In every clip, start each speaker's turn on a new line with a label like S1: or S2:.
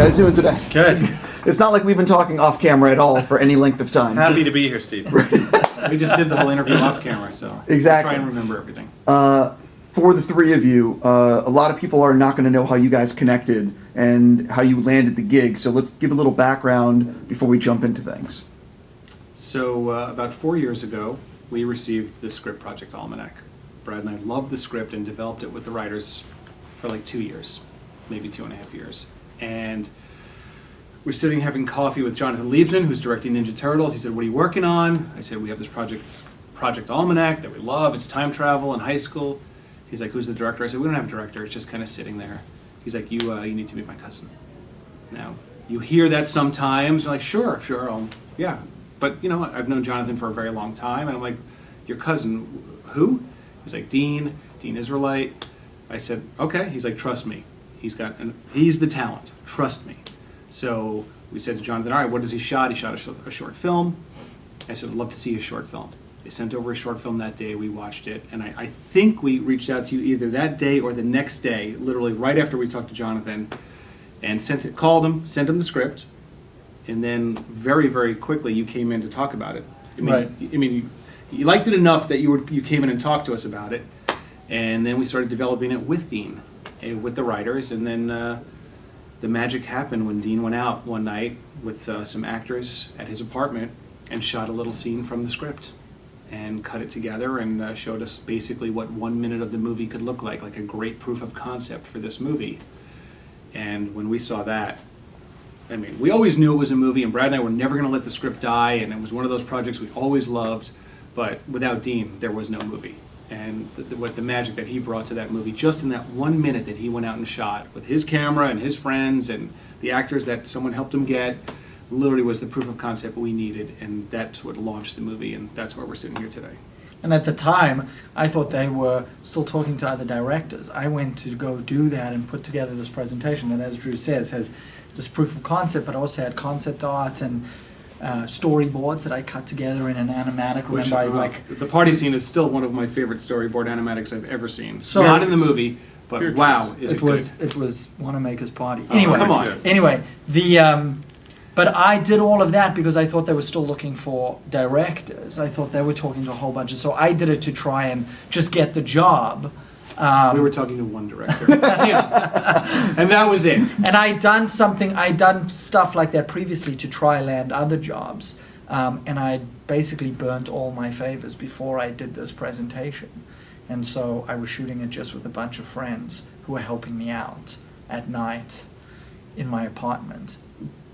S1: guys doing today?
S2: Good.
S1: It's not like we've been talking off camera at all for any length of time.
S2: Happy to be here, Steve. We just did the whole interview off camera, so
S1: Exactly.
S2: try and remember everything.
S1: For the three of you, a lot of people are not going to know how you guys connected and how you landed the gig, so let's give a little background before we jump into things.
S2: So about 4 years ago, we received the script Project Almanac. Brad and I loved the script and developed it with the writers for like 2 years, maybe 2.5 years. And we're sitting having coffee with Jonathan Liebsen, who's directing Ninja Turtles. He said, "What are you working on?" I said, "We have this Project Almanac that we love. It's time travel in high school." He's like, "Who's the director?" I said, "We don't have a director. It's just kind of sitting there." He's like, you need to meet my cousin." Now, you hear that sometimes. You're like, sure, yeah. But, you know, I've known Jonathan for a very long time. And I'm like, "Your cousin, who?" He's like, Dean Israelite. I said, "Okay." He's like, "Trust me. He's the talent. Trust me." So we said to Jonathan, "All right, what has he shot?" He shot a short film. I said, "I'd love to see his short film." They sent over a short film that day. We watched it. And I think we reached out to you either that day or the next day, literally right after we talked to Jonathan, and called him, sent him the script. And then very, very quickly you came in to talk about it. You liked it enough that you came in and talked to us about it. And then we started developing it with Dean, with the writers. And then the magic happened when Dean went out one night with some actors at his apartment and shot a little scene from the script and cut it together and showed us basically what 1 minute of the movie could look like a great proof of concept for this movie. And when we saw that, we always knew it was a movie, and Brad and I were never going to let the script die, and it was one of those projects we always loved, but without Dean, there was no movie. And what the magic that he brought to that movie, just in that 1 minute that he went out and shot with his camera and his friends and the actors that someone helped him get, literally was the proof of concept we needed, and that's what launched the movie, and that's why we're sitting here today.
S3: And at the time, I thought they were still talking to other directors. I went to go do that and put together this presentation that, as Drew says, has this proof of concept, but also had concept art and storyboards that I cut together in an animatic.
S2: The party scene is still one of my favorite storyboard animatics I've ever seen.
S3: So,
S2: not in the movie, but wow,
S3: it was Wanamaker's Party.
S2: Anyway, come on.
S3: Anyway, but I did all of that because I thought they were still looking for directors. I thought they were talking to a whole bunch. So I did it to try and just get the job.
S2: We were talking to one director. Yeah. And that was it.
S3: And I'd done stuff like that previously to try land other jobs. And I basically burnt all my favors before I did this presentation. And so I was shooting it just with a bunch of friends who were helping me out at night in my apartment.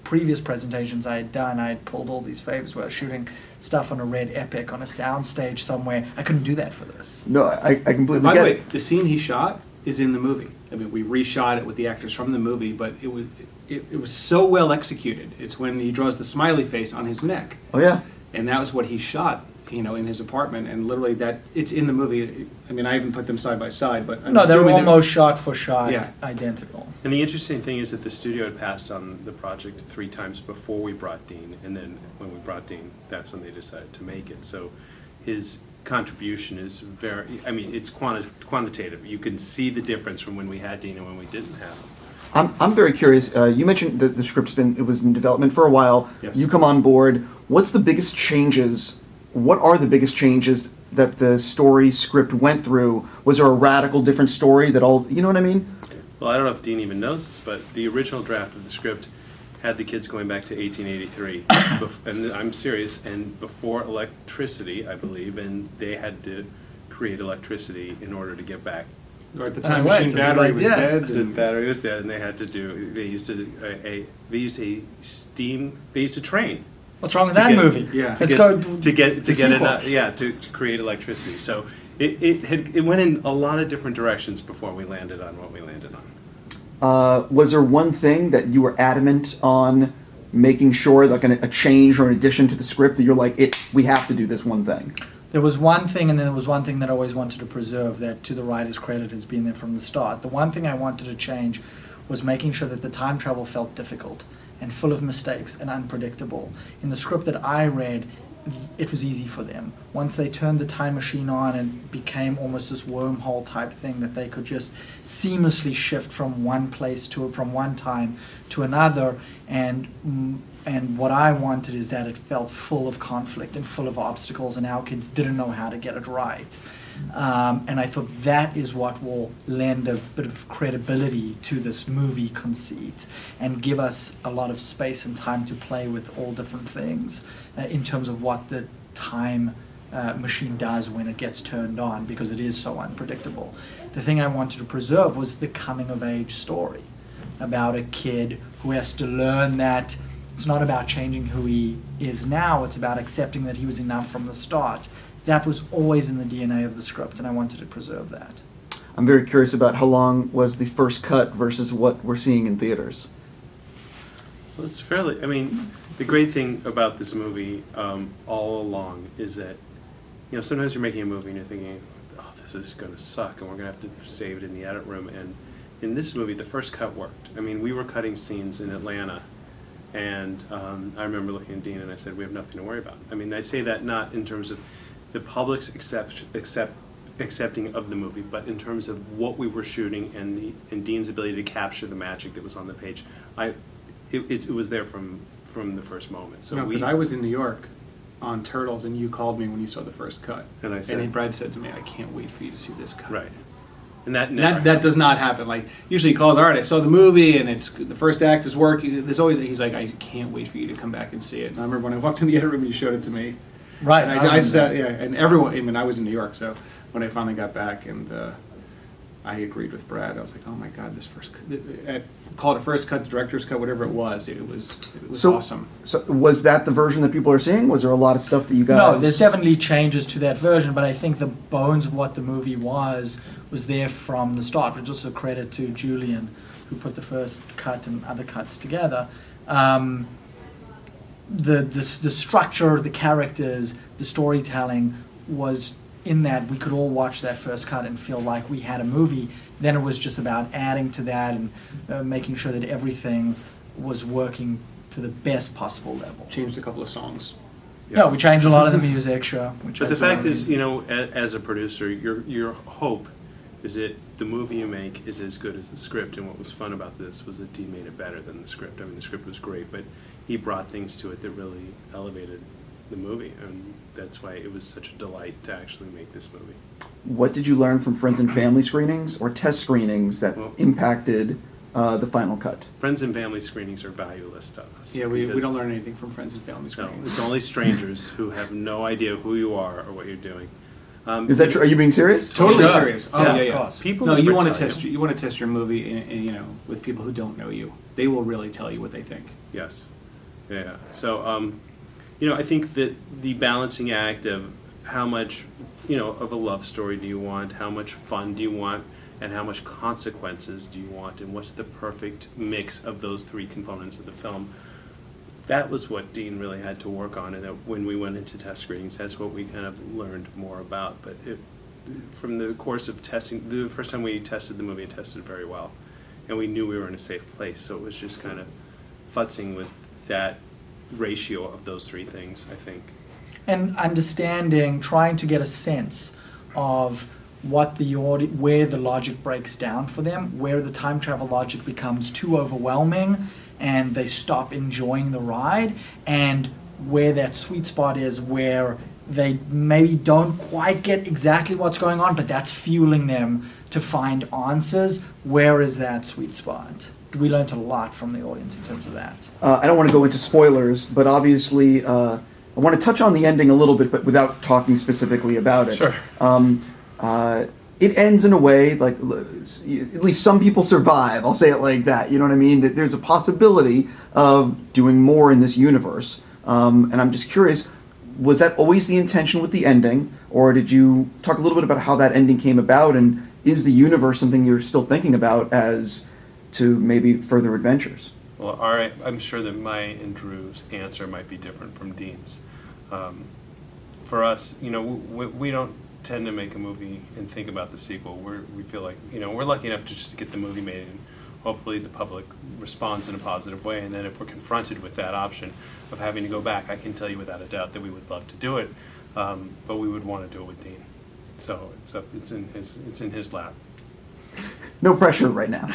S3: Previous presentations I had done, I had pulled all these favors where I was shooting stuff on a red Epic on a soundstage somewhere. I couldn't do that for this.
S1: No, I completely
S2: By
S1: get
S2: the way,
S1: it.
S2: the scene he shot is in the movie. We reshot it with the actors from the movie, but it was so well executed. It's when he draws the smiley face on his neck.
S1: Oh, yeah?
S2: And that was what he shot, in his apartment, and literally it's in the movie. I haven't put them side by side, but
S3: they're almost shot for shot, identical.
S4: And the interesting thing is that the studio had passed on the project 3 times before we brought Dean, and then when we brought Dean, that's when they decided to make it. So his contribution is it's quantitative. You can see the difference from when we had Dean and when we didn't have him.
S1: I'm very curious. You mentioned that the script's was in development for a while.
S2: Yes.
S1: You come on board. What are the biggest changes that the story script went through? Was there a radical different story that you know what I mean?
S4: Well, I don't know if Dean even knows this, but the original draft of the script had the kids going back to 1883, and I'm serious, and before electricity, I believe, and they had to create electricity in order to get back.
S2: Or at the time, the battery was dead.
S4: The battery was dead, and they had to they used a train.
S3: What's wrong with that movie?
S2: Yeah.
S4: To create electricity. So it went in a lot of different directions before we landed on what we landed on.
S1: Was there one thing that you were adamant on making sure, like a change or an addition to the script, that you're like, we have to do this one thing?
S3: There was one thing, and then there was one thing that I always wanted to preserve, that to the writer's credit has been there from the start. The one thing I wanted to change was making sure that the time travel felt difficult and full of mistakes and unpredictable. In the script that I read, it was easy for them. Once they turned the time machine on, it became almost this wormhole type thing that they could just seamlessly shift from one place from one time to another. And what I wanted is that it felt full of conflict and full of obstacles, and our kids didn't know how to get it right. And I thought that is what will lend a bit of credibility to this movie conceit and give us a lot of space and time to play with all different things in terms of what the time machine does when it gets turned on, because it is so unpredictable. The thing I wanted to preserve was the coming of age story about a kid who has to learn that it's not about changing who he is now, it's about accepting that he was enough from the start. That was always in the DNA of the script, and I wanted to preserve that.
S1: I'm very curious about how long was the first cut versus what we're seeing in theaters.
S4: Well, it's fairly, I mean, the great thing about this movie all along is that, you know, sometimes you're making a movie and you're thinking, oh, this is going to suck, and we're going to have to save it in the edit room. And in this movie, the first cut worked. I mean, we were cutting scenes in Atlanta, and I remember looking at Dean and I said, we have nothing to worry about. I mean, I say that not in terms of the public's accepting of the movie, but in terms of what we were shooting and Dean's ability to capture the magic that was on the page. It was there from the first moment. So
S2: No, because I was in New York on Turtles, and you called me when you saw the first cut.
S4: And I said,
S2: and then Brad said to me, I can't wait for you to see this cut.
S4: right. And that never
S2: That does not happen. Like, usually he calls, all right, I saw the movie, and it's the first act is working. There's always, he's like, I can't wait for you to come back and see it. And I remember when I walked in the edit room, you showed it to me.
S3: Right.
S2: And I sat, yeah, and everyone, I mean, I was in New York, so when I finally got back and I agreed with Brad, I was like, oh my God, this first cut, call it a first cut, the director's cut, whatever it was
S1: So-
S2: awesome.
S1: So was that the version that people are seeing? Was there a lot of stuff that you guys...
S3: No, there's definitely changes to that version, but I think the bones of what the movie was there from the start, which also credit to Julian, who put the first cut and other cuts together. The structure, the characters, the storytelling was in that we could all watch that first cut and feel like we had a movie. Then it was just about adding to that and making sure that everything was working to the best possible level.
S2: Changed a couple of songs.
S3: Yeah, we changed a lot of the music, sure.
S4: But the fact is, you know, as a producer, your hope is that the movie you make is as good as the script. And what was fun about this was that Dean made it better than the script. I mean, the script was great, but he brought things to it that really elevated the movie, and that's why it was such a delight to actually make this movie.
S1: What did you learn from friends and family screenings or test screenings that
S4: Well-
S1: impacted the final cut?
S4: Friends and family screenings are valueless to us.
S2: Yeah, we
S4: because-
S2: don't learn anything from friends and family
S4: No,
S2: screenings.
S4: it's only strangers who have no idea who you are or what you're doing.
S1: Is that true? Are you being serious?
S2: Totally
S3: Sure.
S2: serious. Oh
S4: Yeah,
S2: yeah,
S4: of
S2: yeah.
S3: course.
S4: People
S2: No, you
S4: never
S2: want to
S4: tell
S2: test. You want to test your movie, you know, with people who don't know you. They will really tell you what they think.
S4: Yes. Yeah. So, you know, I think that the balancing act of how much, you know, of a love story do you want, how much fun do you want, and how much consequences do you want, and what's the perfect mix of those three components of the film, that was what Dean really had to work on. And when we went into test screenings, that's what we kind of learned more about. But from the course of testing, the first time we tested the movie, it tested very well. And we knew we were in a safe place, so it was just kind of futzing with that ratio of those three things, I think.
S3: And understanding, trying to get a sense of what where the logic breaks down for them, where the time travel logic becomes too overwhelming and they stop enjoying the ride, and where that sweet spot is where they maybe don't quite get exactly what's going on, but that's fueling them to find answers. Where is that sweet spot? We learned a lot from the audience in terms of that.
S1: I don't want to go into spoilers, but obviously I want to touch on the ending a little bit, but without talking specifically about it.
S4: Sure.
S1: It ends in a way, like, at least some people survive, I'll say it like that, you know what I mean? That there's a possibility of doing more in this universe. And I'm just curious, was that always the intention with the ending, or did you talk a little bit about how that ending came about, and is the universe something you're still thinking about as to maybe further adventures?
S4: Well, all right, I'm sure that my and Drew's answer might be different from Dean's. For us, you know, we don't tend to make a movie and think about the sequel. We feel like, you know, we're lucky enough to just get the movie made, and hopefully the public responds in a positive way, and then if we're confronted with that option of having to go back, I can tell you without a doubt that we would love to do it, but we would want to do it with Dean. So it's in his lap.
S1: No pressure right now.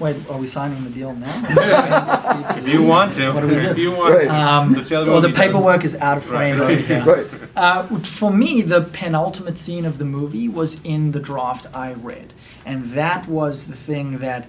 S3: Wait, are we signing the deal now? Or are we waiting for Steve to
S4: If you
S3: leave?
S4: want to,
S3: What do we do?
S4: if you want
S1: Right.
S4: to. That's the other
S3: Well, the
S4: movie does.
S3: paperwork is out of frame right now.
S1: Right.
S3: For me, the penultimate scene of the movie was in the draft I read. And that was the thing that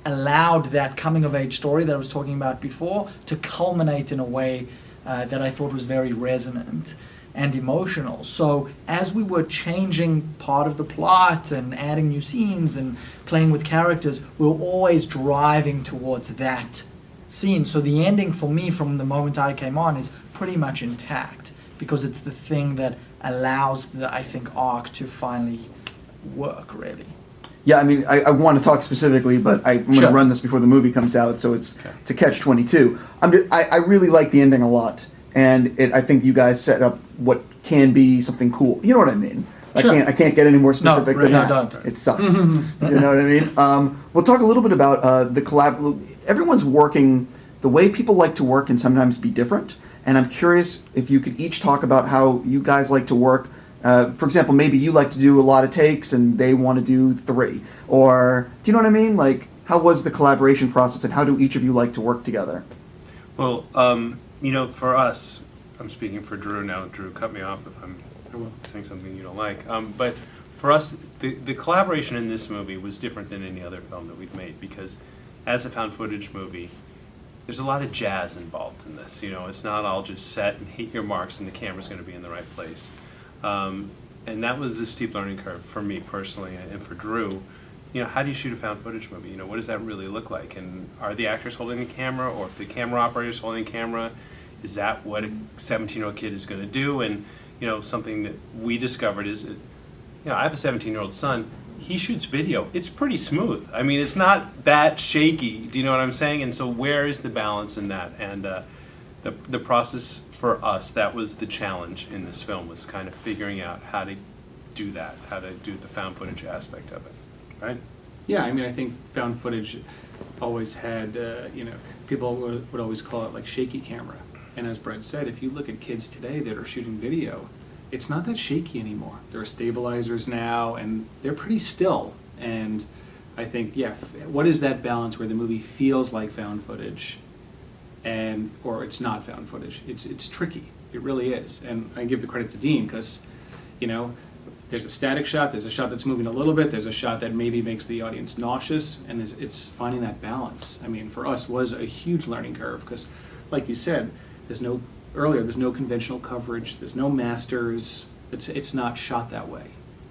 S3: allowed that coming-of-age story that I was talking about before to culminate in a way that I thought was very resonant and emotional. So as we were changing part of the plot and adding new scenes and playing with characters, we were always driving towards that scene. So the ending for me from the moment I came on is pretty much intact because it's the thing that allows the, I think, arc to finally work, really.
S1: Yeah, I mean, I want to talk specifically, but I'm going to
S3: Sure.
S1: run this before the movie comes out, so it's
S4: Okay.
S1: a catch-22. I really like the ending a lot, and I think you guys set up what can be something cool. You know what I mean?
S3: Sure.
S1: I can't get any more specific
S3: really,
S1: than
S3: no,
S1: that.
S3: don't.
S1: It sucks. You know what I mean? We'll talk a little bit about the collab. Everyone's working. The way people like to work can sometimes be different, and I'm curious if you could each talk about how you guys like to work. For example, maybe you like to do a lot of takes and they want to do 3. Or, do you know what I mean? Like, how was the collaboration process and how do each of you like to work together?
S4: Well, for us, I'm speaking for Drew now. Drew, cut me off if I'm saying something you don't like. But for us, the collaboration in this movie was different than any other film that we've made because as a found footage movie, there's a lot of jazz involved in this. It's not all just set and hit your marks and the camera's going to be in the right place. And that was a steep learning curve for me personally and for Drew. How do you shoot a found footage movie? What does that really look like? And are the actors holding the camera, or if the camera operator's holding the camera, is that what a 17-year-old kid is going to do? And something that we discovered is that, I have a 17-year-old son. He shoots video. It's pretty smooth. I mean, it's not that shaky. Do you know what I'm saying? And so where is the balance in that? And the process for us, that was the challenge in this film, was kind of figuring out how to do that, how to do the found footage aspect of it, right?
S2: Yeah, I mean, I think found footage always had, people would always call it like shaky camera. And as Brett said, if you look at kids today that are shooting video, it's not that shaky anymore. There are stabilizers now, and they're pretty still. And I think, what is that balance where the movie feels like found footage, or it's not found footage? It's tricky. It really is. And I give the credit to Dean because, there's a static shot, there's a shot that's moving a little bit, there's a shot that maybe makes the audience nauseous, and it's finding that balance. I mean, for us was a huge learning curve because, like you said, there's no conventional coverage, there's no masters, it's not shot that way.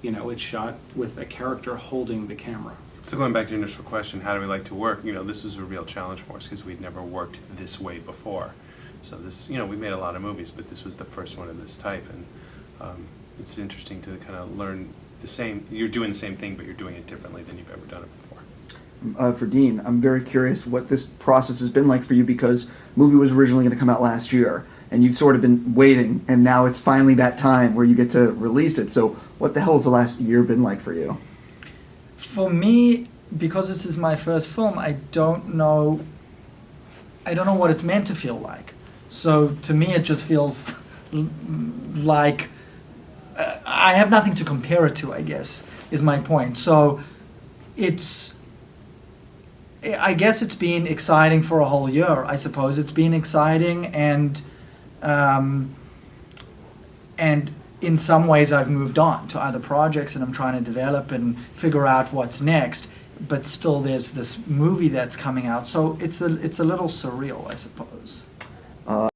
S2: It's shot with a character holding the camera.
S4: So going back to your initial question, how do we like to work? This was a real challenge for us because we'd never worked this way before. So this, we made a lot of movies, but this was the first one of this type, and it's interesting to kind of learn the same. You're doing the same thing, but you're doing it differently than you've ever done it before.
S1: For Dean, I'm very curious what this process has been like for you because the movie was originally going to come out last year, and you've sort of been waiting, and now it's finally that time where you get to release it. So what the hell has the last year been like for you?
S3: For me, because this is my first film, I don't know what it's meant to feel like. So to me, it just feels like I have nothing to compare it to, I guess, is my point. So I guess it's been exciting for a whole year, I suppose. It's been exciting, and in some ways I've moved on to other projects and I'm trying to develop and figure out what's next, but still there's this movie that's coming out. So it's a little surreal, I suppose.